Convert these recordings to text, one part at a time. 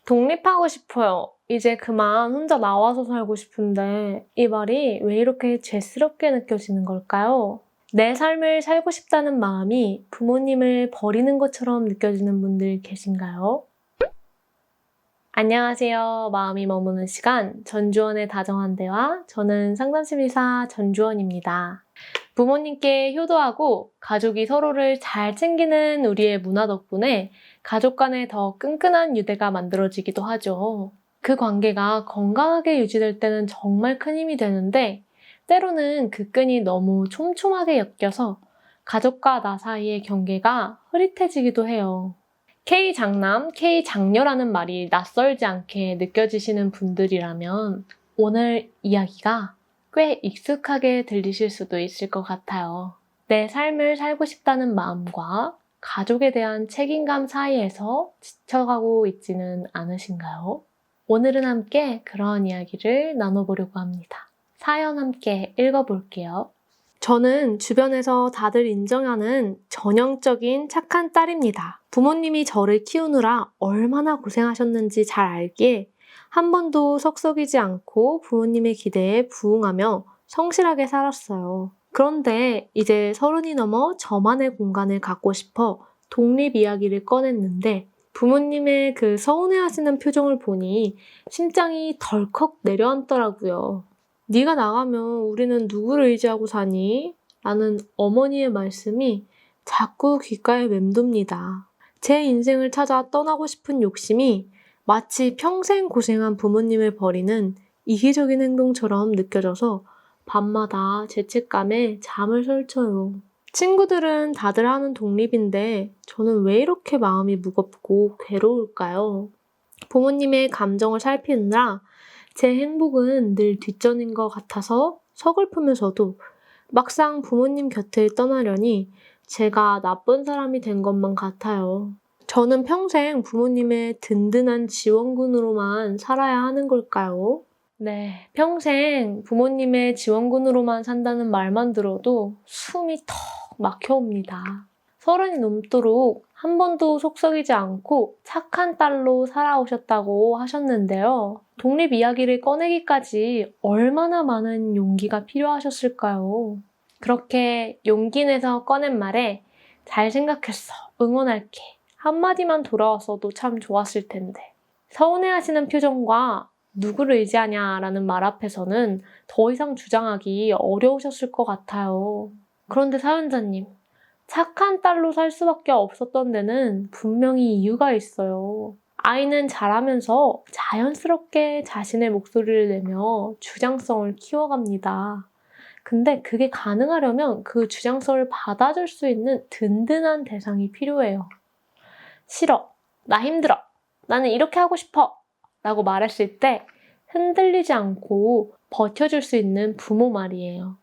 독립하고 싶어요. 이제 그만 혼자 나와서 살고 싶은데 이 말이 왜 이렇게 죄스럽게 느껴지는 걸까요? 내 삶을 살고 싶다는 마음이 부모님을 버리는 것처럼 느껴지는 분들 계신가요? 안녕하세요. 마음이 머무는 시간, 전주원의 다정한 대화, 저는 상담심리사 전주원입니다. 부모님께 효도하고 가족이 서로를 잘 챙기는 우리의 문화 덕분에 가족 간에 더 끈끈한 유대가 만들어지기도 하죠. 그 관계가 건강하게 유지될 때는 정말 큰 힘이 되는데 때로는 그 끈이 너무 촘촘하게 엮여서 가족과 나 사이의 경계가 흐릿해지기도 해요. K장남, K장녀라는 말이 낯설지 않게 느껴지시는 분들이라면 오늘 이야기가 꽤 익숙하게 들리실 수도 있을 것 같아요. 내 삶을 살고 싶다는 마음과 가족에 대한 책임감 사이에서 지쳐가고 있지는 않으신가요? 오늘은 함께 그런 이야기를 나눠보려고 합니다. 사연 함께 읽어볼게요. 저는 주변에서 다들 인정하는 전형적인 착한 딸입니다. 부모님이 저를 키우느라 얼마나 고생하셨는지 잘 알기에 한 번도 석석이지 않고 부모님의 기대에 부응하며 성실하게 살았어요. 그런데 이제 30이 넘어 저만의 공간을 갖고 싶어 독립 이야기를 꺼냈는데 부모님의 그 서운해하시는 표정을 보니 심장이 덜컥 내려앉더라고요. 네가 나가면 우리는 누구를 의지하고 사니? 라는 어머니의 말씀이 자꾸 귓가에 맴돕니다. 제 인생을 찾아 떠나고 싶은 욕심이 마치 평생 고생한 부모님을 버리는 이기적인 행동처럼 느껴져서 밤마다 죄책감에 잠을 설쳐요. 친구들은 다들 하는 독립인데 저는 왜 이렇게 마음이 무겁고 괴로울까요? 부모님의 감정을 살피느라 제 행복은 늘 뒷전인 것 같아서 서글프면서도 막상 부모님 곁을 떠나려니 제가 나쁜 사람이 된 것만 같아요. 저는 평생 부모님의 든든한 지원군으로만 살아야 하는 걸까요? 네, 평생 부모님의 지원군으로만 산다는 말만 들어도 숨이 턱 막혀옵니다. 30이 넘도록 한 번도 속썩이지 않고 착한 딸로 살아오셨다고 하셨는데요. 독립 이야기를 꺼내기까지 얼마나 많은 용기가 필요하셨을까요? 그렇게 용기 내서 꺼낸 말에 잘 생각했어, 응원할게 한마디만 돌아왔어도 참 좋았을 텐데. 서운해하시는 표정과 누구를 의지하냐라는 말 앞에서는 더 이상 주장하기 어려우셨을 것 같아요. 그런데 사연자님, 착한 딸로 살 수밖에 없었던 데는 분명히 이유가 있어요. 아이는 자라면서 자연스럽게 자신의 목소리를 내며 주장성을 키워갑니다. 근데 그게 가능하려면 그 주장성을 받아줄 수 있는 든든한 대상이 필요해요. 싫어, 나 힘들어, 나는 이렇게 하고 싶어 라고 말했을 때 흔들리지 않고 버텨줄 수 있는 부모 말이에요.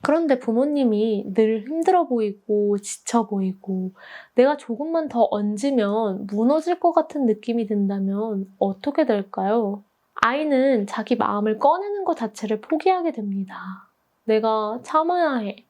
그런데 부모님이 늘 힘들어 보이고 지쳐 보이고 내가 조금만 더 얹으면 무너질 것 같은 느낌이 든다면 어떻게 될까요? 아이는 자기 마음을 꺼내는 것 자체를 포기하게 됩니다. 내가 참아야 해.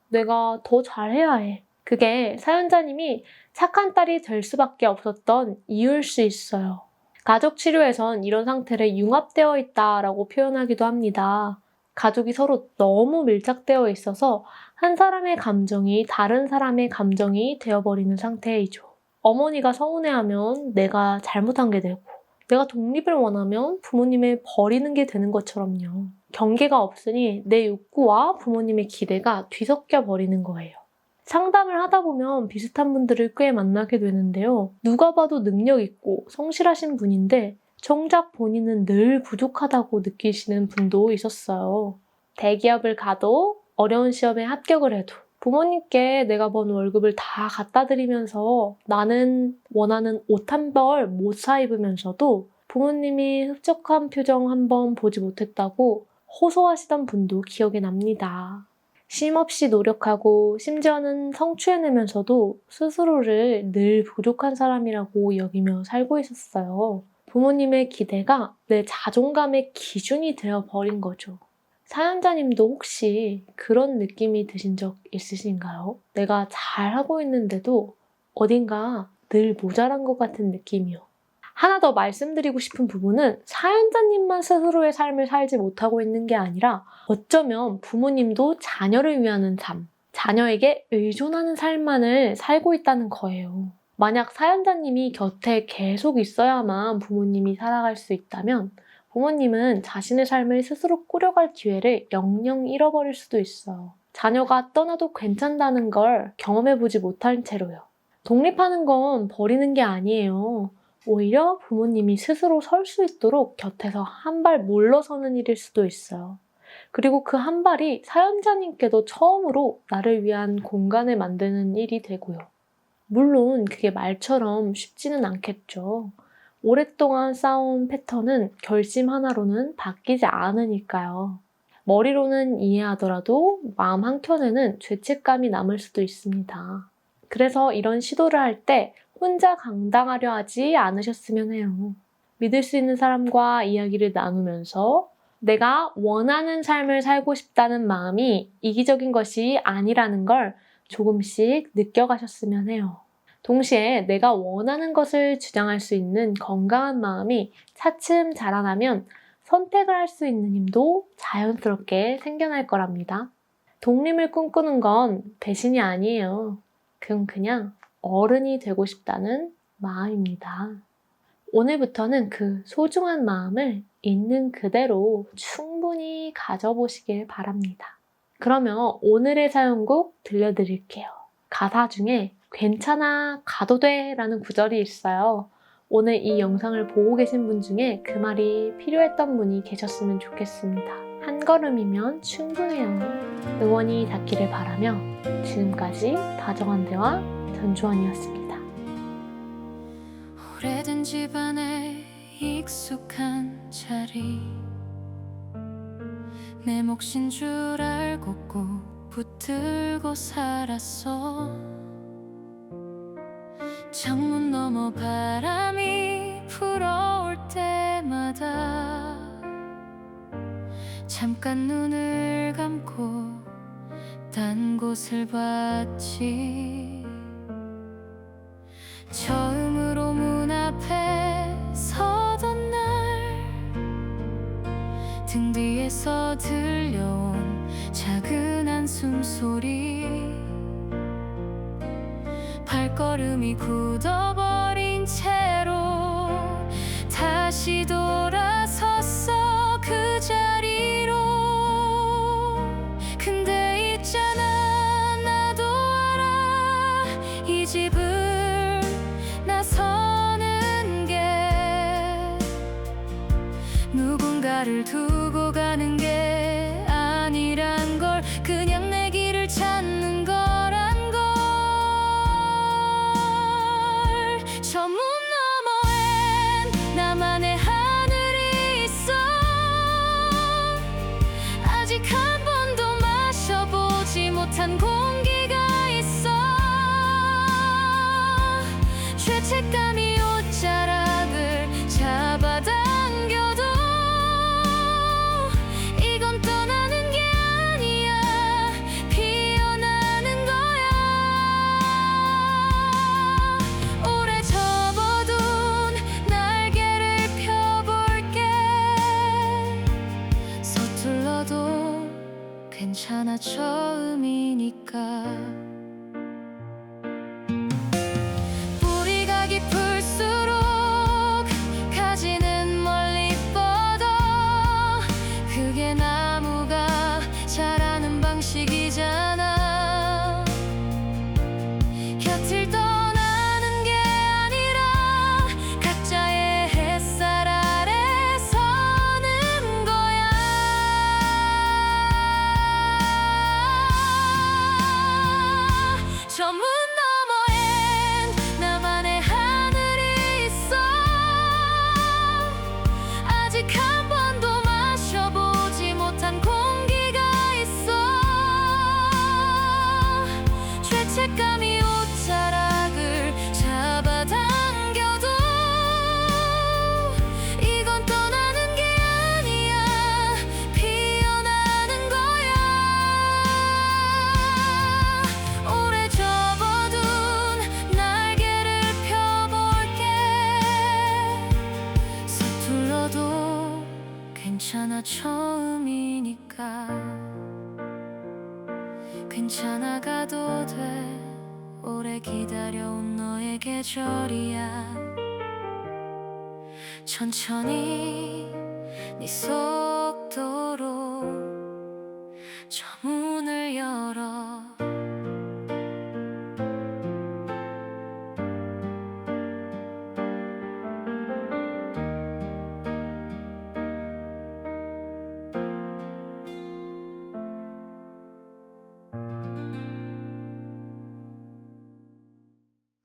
내가 더 잘해야 해. 그게 사연자님이 착한 딸이 될 수밖에 없었던 이유일 수 있어요. 가족 치료에선 이런 상태를 융합되어 있다라고 표현하기도 합니다. 가족이 서로 너무 밀착되어 있어서 한 사람의 감정이 다른 사람의 감정이 되어버리는 상태이죠. 어머니가 서운해하면 내가 잘못한 게 되고 내가 독립을 원하면 부모님을 버리는 게 되는 것처럼요. 경계가 없으니 내 욕구와 부모님의 기대가 뒤섞여 버리는 거예요. 상담을 하다 보면 비슷한 분들을 꽤 만나게 되는데요. 누가 봐도 능력 있고 성실하신 분인데 정작 본인은 늘 부족하다고 느끼시는 분도 있었어요. 대기업을 가도 어려운 시험에 합격을 해도 부모님께 내가 번 월급을 다 갖다 드리면서 나는 원하는 옷 한 벌 못 사 입으면서도 부모님이 흡족한 표정 한 번 보지 못했다고 호소하시던 분도 기억에 납니다. 쉼없이 노력하고 심지어는 성취해내면서도 스스로를 늘 부족한 사람이라고 여기며 살고 있었어요. 부모님의 기대가 내 자존감의 기준이 되어버린 거죠. 사연자님도 혹시 그런 느낌이 드신 적 있으신가요? 내가 잘하고 있는데도 어딘가 늘 모자란 것 같은 느낌이요. 하나 더 말씀드리고 싶은 부분은 사연자님만 스스로의 삶을 살지 못하고 있는 게 아니라 어쩌면 부모님도 자녀를 위하는 삶, 자녀에게 의존하는 삶만을 살고 있다는 거예요. 만약 사연자님이 곁에 계속 있어야만 부모님이 살아갈 수 있다면 부모님은 자신의 삶을 스스로 꾸려갈 기회를 영영 잃어버릴 수도 있어요. 자녀가 떠나도 괜찮다는 걸 경험해보지 못한 채로요. 독립하는 건 버리는 게 아니에요. 오히려 부모님이 스스로 설 수 있도록 곁에서 한 발 물러서는 일일 수도 있어요. 그리고 그 한 발이 사연자님께도 처음으로 나를 위한 공간을 만드는 일이 되고요. 물론 그게 말처럼 쉽지는 않겠죠. 오랫동안 쌓아온 패턴은 결심 하나로는 바뀌지 않으니까요. 머리로는 이해하더라도 마음 한켠에는 죄책감이 남을 수도 있습니다. 그래서 이런 시도를 할 때 혼자 감당하려 하지 않으셨으면 해요. 믿을 수 있는 사람과 이야기를 나누면서 내가 원하는 삶을 살고 싶다는 마음이 이기적인 것이 아니라는 걸 조금씩 느껴가셨으면 해요. 동시에 내가 원하는 것을 주장할 수 있는 건강한 마음이 차츰 자라나면 선택을 할 수 있는 힘도 자연스럽게 생겨날 거랍니다. 독립을 꿈꾸는 건 배신이 아니에요. 그건 그냥 어른이 되고 싶다는 마음입니다. 오늘부터는 그 소중한 마음을 있는 그대로 충분히 가져보시길 바랍니다. 그러면 오늘의 사연곡 들려드릴게요. 가사 중에 괜찮아 가도 돼 라는 구절이 있어요. 오늘 이 영상을 보고 계신 분 중에 그 말이 필요했던 분이 계셨으면 좋겠습니다. 한 걸음이면 충분해요. 응원이 닿기를 바라며 지금까지 다정한 대화 전주원이었습니다. 오래된 집안에 익숙한 자리, 내 몫인 줄 알고 꼭 붙들고 살았어. 창문 너머 바람이 불어올 때마다 잠깐 눈을 감고 딴 곳을 봤지. 처음으로 문 앞에 서던 날 등 뒤에서 들려온 작은 한숨 소리, 발걸음이 굳어버린 채로 다시 돌아섰어 그 자리로. 근데 있잖아 나도 알아 이 집을 나서는 게 누군가를 두고 가는 게 아니란 걸, 그냥 내 길을 찾는 거란 걸. 저 문 너머엔 나만의 하늘이 있어. 아직 한 번도 마셔보지 못한 공기가 있어. 죄책감이 옷자락을 잡아당겨도 이건 떠나는 게 아니야, 피어나는 거야. 오래 접어둔 날개를 펴볼게. 서툴러도 괜찮아, 처음이니까. 뿌리가 깊을수록 가지는 멀리 뻗어. 그게 나무가 자라는 방식이잖아. 곁을 떠나는 게 아니라 각자의 햇살 아래 서는 거야. 괜찮아 처음이니까 괜찮아 가도 돼 오래 기다려온 너의 계절이야 천천히 네 속도로 저 문을 열어